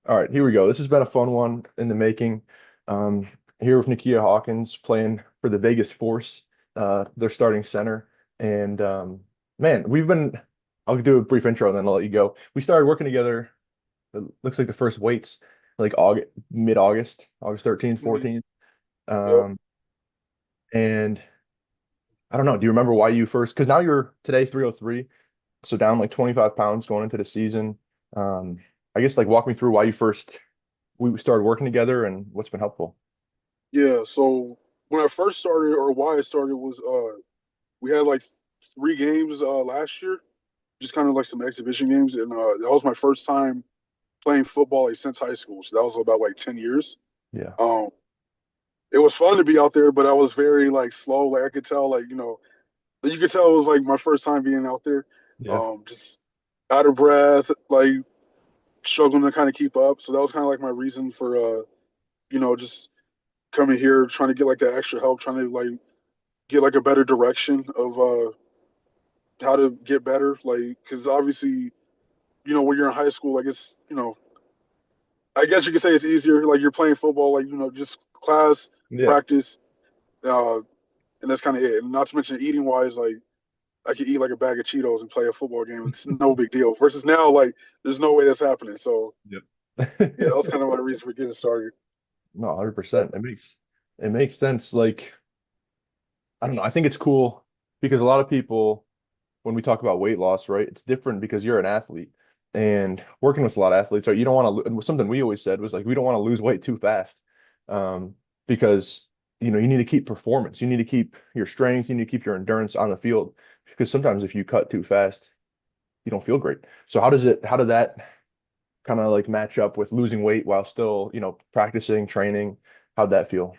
All right, here we go. This has been a fun one in the making. Um, Here with Nikiah Hawkins playing for the Vegas Force, their starting center. And man, I'll do a brief intro and then I'll let you go. We started working together, it looks like the first weights, like August, mid-August, August 13th, Mhm. 14th. Yep. Um, and I don't know, do you remember why you first, because now you're today 303, so down like 25 pounds going into the season. Um, I guess like walk me through why we started working together and what's been helpful. Yeah. So when I first started, or why I started, was we had like 3 games last year, just kind of like some exhibition games, and that was my first time playing football like since high school. So that was about like 10 years. Yeah. Um, it was fun to be out there, but I was very like slow. Like I could tell, like you could tell it was like my first time being out there. Yeah. Just out of breath, like struggling to kind of keep up. So that was kind of like my reason for just coming here, trying to get like that extra help, trying to like get like a better direction of how to get better. Like, because obviously, when you're in high school, like I guess you could say it's easier. Like you're playing football, like just class, Yeah. practice, uh, and that's kind of it. And not to mention eating wise, like I could eat like a bag of Cheetos and play a football game. It's no big deal. Versus now, like there's no way that's happening. So Yep. yeah, that was kind of my reason for getting started. No, Yep. 100%. It makes sense. Like, I don't know. I think it's cool because a lot of people, when we talk about weight loss, right, it's different because you're an athlete and working with a lot of athletes, right? You don't want to, something we always said was like, we don't want to lose weight too fast. Because, you need to keep performance. You need to keep your strength. You need to keep your endurance on the field because sometimes if you cut too fast, you don't feel great. So how did that kind of like match up with losing weight while still, practicing, training? How'd that feel?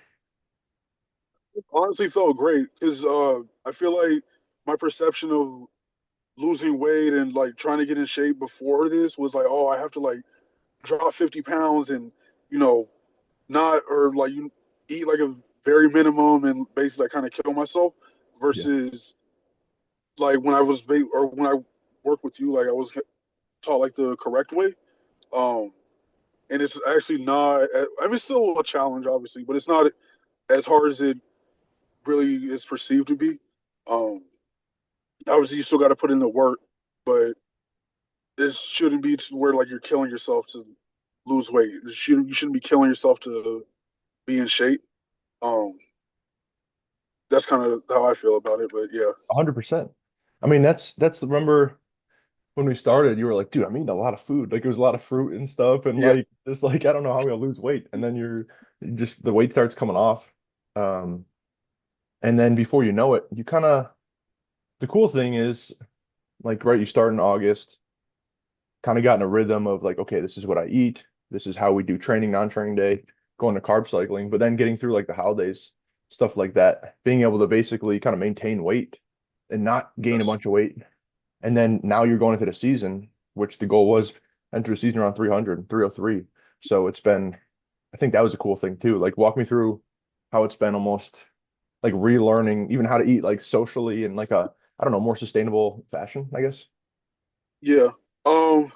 Honestly, felt great because I feel like my perception of losing weight and like trying to get in shape before this was like, oh, I have to like drop 50 pounds and you know not or like you eat like a very minimum and basically like kind of kill myself Yeah. versus like or when I worked with you, like I was taught like the correct way. Um, and it's actually not. I mean, it's still a challenge, obviously, but it's not as hard as it really is perceived to be. Um, Obviously, you still got to put in the work, but it shouldn't be to where like you're killing yourself to lose weight. You shouldn't be killing yourself to be in shape. Um, that's kind of how I feel about it. But yeah, 100%. I mean, that's remember when we started, you were like, dude, I'm eating a lot of food. Like it was a lot of fruit and stuff, and yeah, like just like I don't know how I'm gonna lose weight. And then just the weight starts coming off. Um, and then before you know it, you kind of the cool thing is like right, you start in August, kind of got in a rhythm of like, okay, this is what I eat, this is how we do training, non-training day, going to carb cycling, but then getting through like the holidays, stuff like that, being able to basically kind of maintain weight and not gain a that's bunch of weight. And then now you're going into the season, which the goal was enter the season around 300, 303. So it's been, I think that was a cool thing too. Like walk me through how it's been almost like relearning even how to eat like socially and like I don't know, more sustainable fashion, I guess. yeah. Um,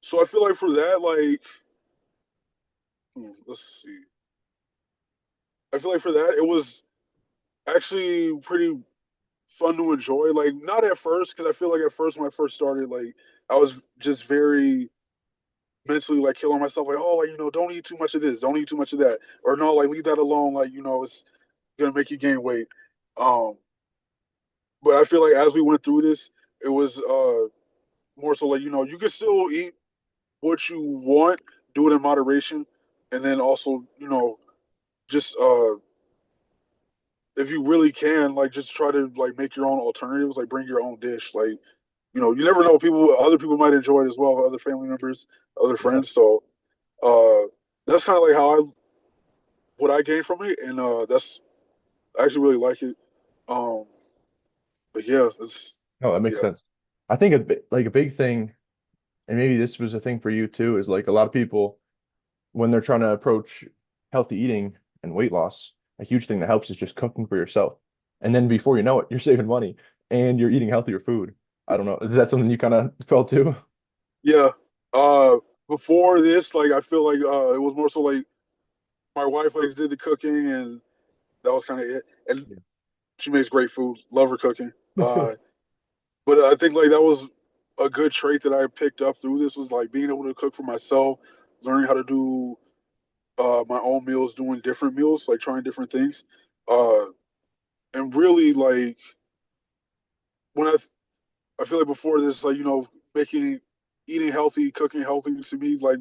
so I feel like for that, like, let's see. I feel like for that, it was actually pretty fun to enjoy. Like, not at first, because I feel like at first when I first started, like, I was just very mentally like killing myself. Like, oh, like don't eat too much of this, don't eat too much of that, or no, like leave that alone. Like, it's gonna make you gain weight. Um, but I feel like as we went through this, it was more so like you can still eat what you want, do it in moderation, and then also just if you really can, like just try to like make your own alternatives, like bring your own dish. Like, you never know, other people might enjoy it as well, other family members, other Yeah. friends. So that's kind of like how I what I gained from it, and that's I actually really like it. Um, but yeah, it's No, that makes yeah, sense. I think like a big thing, and maybe this was a thing for you too, is like a lot of people when they're trying to approach healthy eating and weight loss, a huge thing that helps is just cooking for yourself. And then before you know it, you're saving money and you're eating healthier food. I don't know. Is that something you kind of felt too? yeah. Uh, before this, like I feel like it was more so like my wife like did the cooking, and that was kind of it. And she makes great food. Love her cooking. Yeah. But I think like that was a good trait that I picked up through this was like being able to cook for myself, learning how to do my own meals, doing different meals, like trying different things, uh, and really like when I feel like before this, like making eating healthy, cooking healthy to me like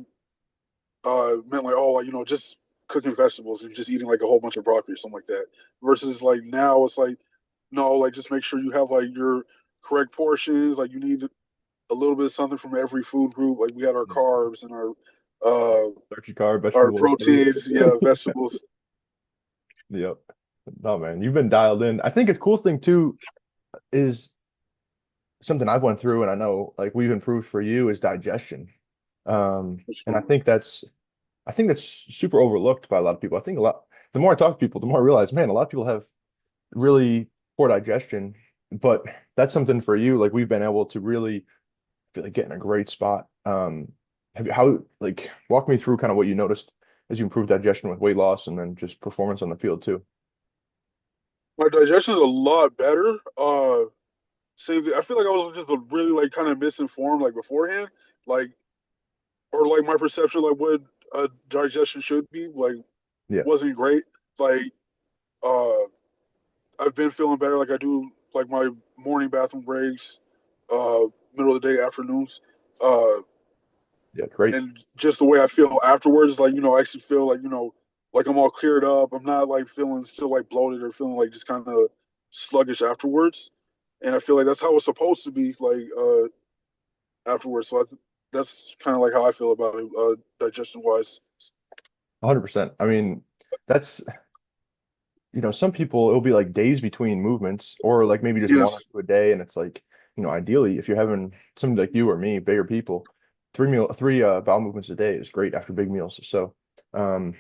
meant like oh like just cooking vegetables and just eating like a whole bunch of broccoli or something like that. Versus like now it's like no, like just make sure you have like your correct portions. Like you need a little bit of something from every food group. Like we got our Yeah. carbs and uh Starchy carb, our vegetables, fruit. proteins, yeah, vegetables. Yep. No, man, you've been dialed in. I think a cool thing too is something I've went through, and I know like we've improved for you is digestion. And I think that's super overlooked by a lot of people. I think a lot, the more I talk to people, the more I realize, man, a lot of people have really poor digestion, but that's something for you. Like we've been able to really feel like get in a great spot. How, like, walk me through kind of what you noticed as you improved digestion with weight loss and then just performance on the field too. My digestion is a lot better. Same thing. I feel like I was just really like kind of misinformed like beforehand, like or like my perception like what digestion should be like Yeah. wasn't great. Like uh, I've been feeling better. Like I do like my morning bathroom breaks, uh, middle of the day afternoons, uh, Yeah. Great. and just the way I feel afterwards. Like I actually feel like like I'm all cleared up. I'm not like feeling still like bloated or feeling like just kind of sluggish afterwards. And I feel like that's how it's supposed to be. Like afterwards. So that's kind of like how I feel about it, digestion wise. 100%. I mean, that's, some people it'll be like days between movements or like maybe just one or Yes. two a day. And it's like, ideally if you're having somebody like you or me, bigger people, three bowel movements a day is great after big meals. So, um,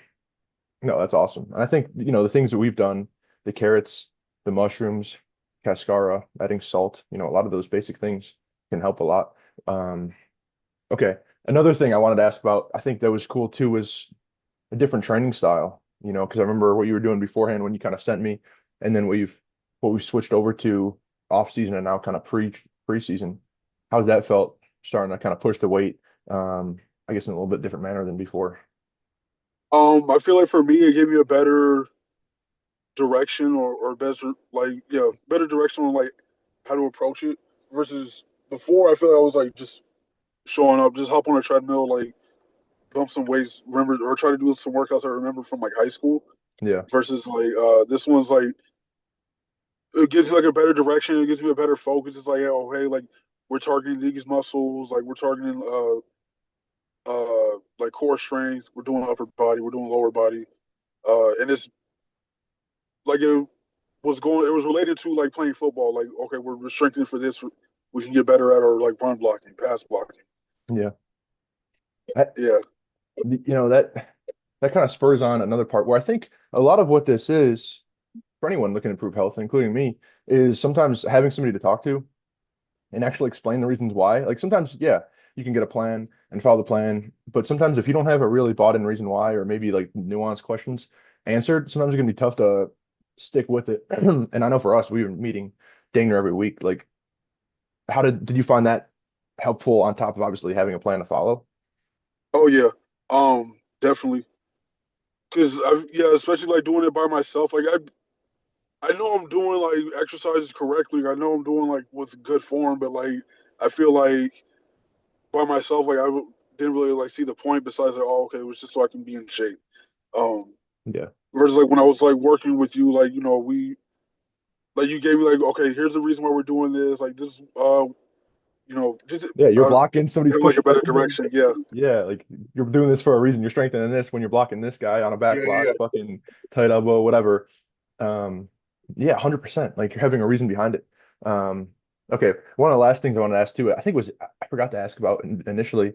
no, that's awesome. And I think, the things that we've done, the carrots, the mushrooms, cascara, adding salt, a lot of those basic things can help a lot. Um, okay. Another thing I wanted to ask about, I think that was cool too, was a different training style, because I remember what you were doing beforehand when you kind of sent me, and then what we've switched over to off season and now kind of preseason. How's that felt starting to kind of push the weight, I guess in a little bit different manner than before? I feel like for me, it gave me a better direction or better like yeah, better direction on like how to approach it versus before. I feel like I was like just showing up, just hop on a treadmill, like bump some weights, remember or try to do some workouts I remember from like high school. Yeah. Versus like this one's like it gives you like a better direction. It gives me a better focus. It's like oh hey like we're targeting these muscles, like we're targeting like core strength. We're doing upper body. We're doing lower body. And it's like it was going. It was related to like playing football. Like okay, we're strengthening for this. We can get better at our like run blocking, pass blocking. Yeah. I, Yeah. that kind of spurs on another part where I think a lot of what this is for anyone looking to improve health, including me, is sometimes having somebody to talk to and actually explain the reasons why. Like sometimes, yeah, you can get a plan and follow the plan, but sometimes if you don't have a really bought in reason why, or maybe like nuanced questions answered, sometimes it's gonna be tough to stick with it. And I know for us, we were meeting dang near every week. Like, how did you find that helpful on top of obviously having a plan to follow? Oh yeah. Definitely. Because I yeah, especially like doing it by myself. Like I know I'm doing like exercises correctly. I know I'm doing like with good form, but like I feel like by myself, like didn't really like see the point. Besides, like, oh, okay, it was just so I can be in shape. Um, Yeah. versus like when I was like working with you, like we like you gave me like okay, here's the reason why we're doing this. Like this, just Yeah, you're blocking, somebody's have like a pushing better you. direction. Yeah, Yeah, like you're doing this for a reason. You're strengthening this when you're blocking this guy on a back yeah, block, yeah. fucking tight elbow, whatever. Um, yeah, 100%. Like you're having a reason behind it. Um, okay, one of the last things I wanted to ask too, I think was I forgot to ask about initially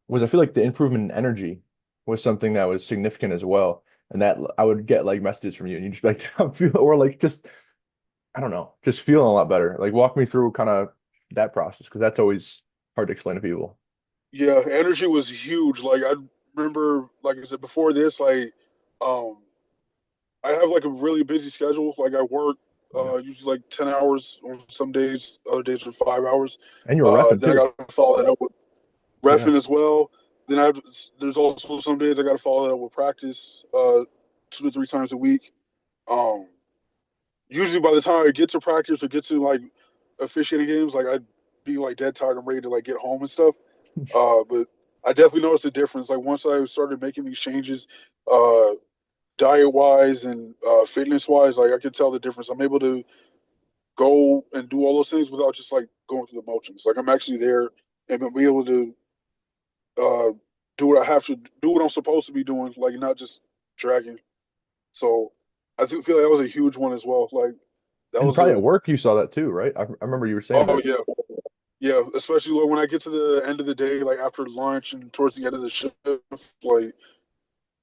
was I feel like the improvement in energy was something that was significant as well. And that I would get like messages from you and you just be like, I'm feeling, or like just I don't know, just feeling a lot better. Like walk me through kind of that process because that's always hard to explain to people. Yeah, energy was huge. Like I remember, like I said before this, um, I have like a really busy schedule. Like I work Yeah. usually like 10 hours on some days, other days are 5 hours. And you were refing Then I too. got to follow that up with Yeah. refing as well. Then there's also some days I got to follow that up with practice, 2 to 3 times a week. Um, Usually by the time I get to practice or get to like officiating games, like I'd be like dead tired and ready to like get home and stuff. But I definitely noticed a difference. Like once I started making these changes, uh, diet wise and fitness wise, like I could tell the difference. I'm able to go and do all those things without just like going through the motions. Like I'm actually there and be able to uh, do what I have to do, what I'm supposed to be doing, like not just dragging. So feel like that was a huge one as well. Like that And was probably a at work you saw that too, right? I remember you were saying oh that. yeah. Yeah, especially like, when I get to the end of the day, like after lunch and towards the end of the shift, like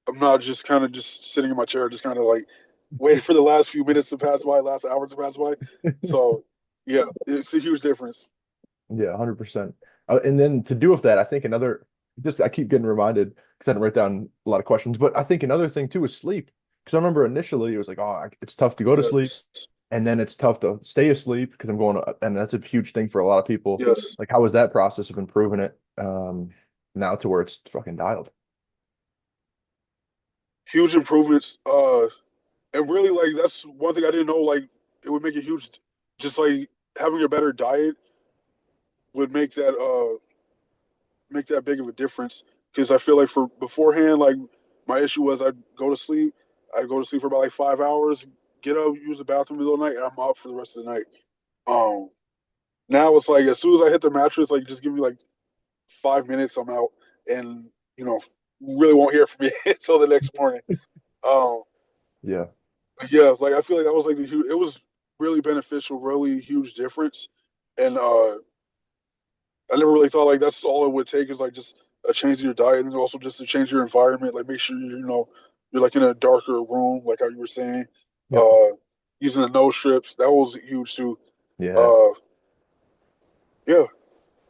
I'm not just kind of just sitting in my chair, just kind of like waiting for the last few minutes to pass by, last hour to pass by. So, yeah, it's a huge difference. Yeah, 100%. And then to do with that, I think another, just I keep getting reminded because I didn't write down a lot of questions, but I think another thing too is sleep. Because I remember initially it was like, oh, it's tough to go to sleep, Yes, and then it's tough to stay asleep because I'm going to, and that's a huge thing for a lot of people. yes, Like, how was that process of improving it now to where it's fucking dialed? huge improvements. And really, like that's one thing I didn't know. Like it would make a huge, just like having a better diet would make that big of a difference. Because I feel like for beforehand, like my issue was I'd go to sleep for about like 5 hours, get up, use the bathroom in the middle of the night, and I'm up for the rest of the night. Um, Now it's like as soon as I hit the mattress, like just give me like 5 minutes, I'm out, and you know, really won't hear from me until the next morning. Um, Yeah. but yeah, like I feel like that was like it was really beneficial, really huge difference, and I never really thought like that's all it would take is like just a change in your diet and then also just to change your environment. Like make sure you're like in a darker room, like how you were saying. Yep. Uh, Using the nose strips that was huge too. Yeah. Uh, yeah,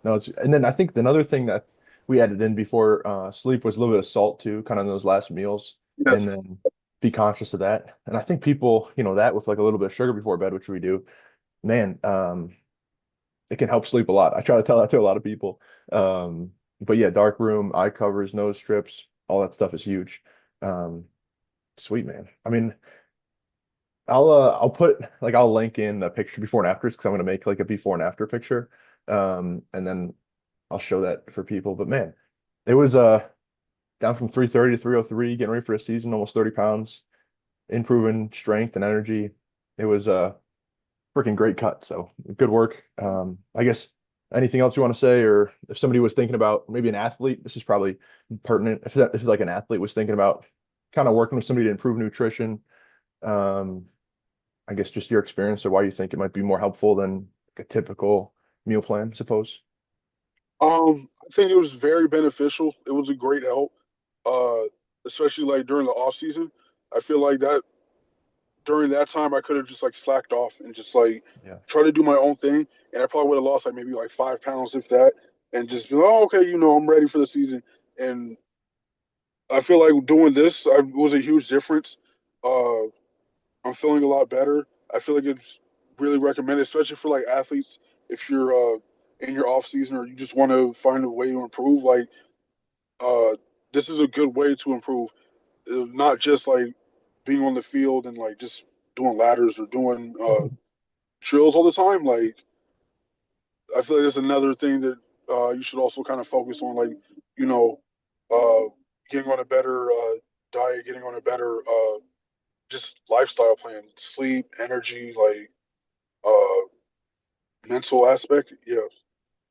No, it's and then I think another thing that we added in before sleep was a little bit of salt too, kind of in those last meals, and yes, then be conscious of that. And I think people, that with like a little bit of sugar before bed, which we do, man, it can help sleep a lot. I try to tell that to a lot of people. But yeah, dark room, eye covers, nose strips, all that stuff is huge. Um, Sweet man. I mean, I'll put like I'll link in the picture before and afters because I'm gonna make like a before and after picture. And then I'll show that for people. But man, it was down from 330 to 303, getting ready for a season, almost 30 pounds, improving strength and energy. It was a freaking great cut. So good work. I guess anything else you want to say, or if somebody was thinking about maybe an athlete, this is probably pertinent. If like an athlete was thinking about kind of working with somebody to improve nutrition, um, I guess just your experience or why you think it might be more helpful than a typical meal plan, I suppose. I think it was very beneficial. It was a great help, uh, especially like during the off season. I feel like that during that time I could have just like slacked off and just like Yeah. try to do my own thing, and I probably would have lost like maybe like 5 pounds if that, and just be like, oh, okay, I'm ready for the season. And I feel like doing this was a huge difference. Uh, I'm feeling a lot better. I feel like it's really recommended, especially for like athletes if you're in your off season or you just want to find a way to improve. Like uh, this is a good way to improve, not just like being on the field and like just doing ladders or doing drills all the time. Like I feel like there's another thing that you should also kind of focus on, like you know, uh, getting on a better diet, getting on a better just lifestyle plan, sleep, energy, like uh, mental aspect. Yeah.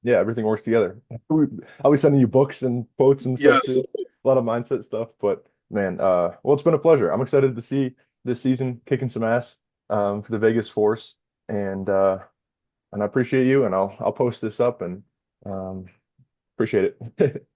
Yeah, everything works together. I'll be sending you books and quotes and stuff Yes. too. A lot of mindset stuff. But man, well, it's been a pleasure. I'm excited to see this season kicking some ass for the Vegas Force. And and I appreciate you and I'll post this up and um appreciate it.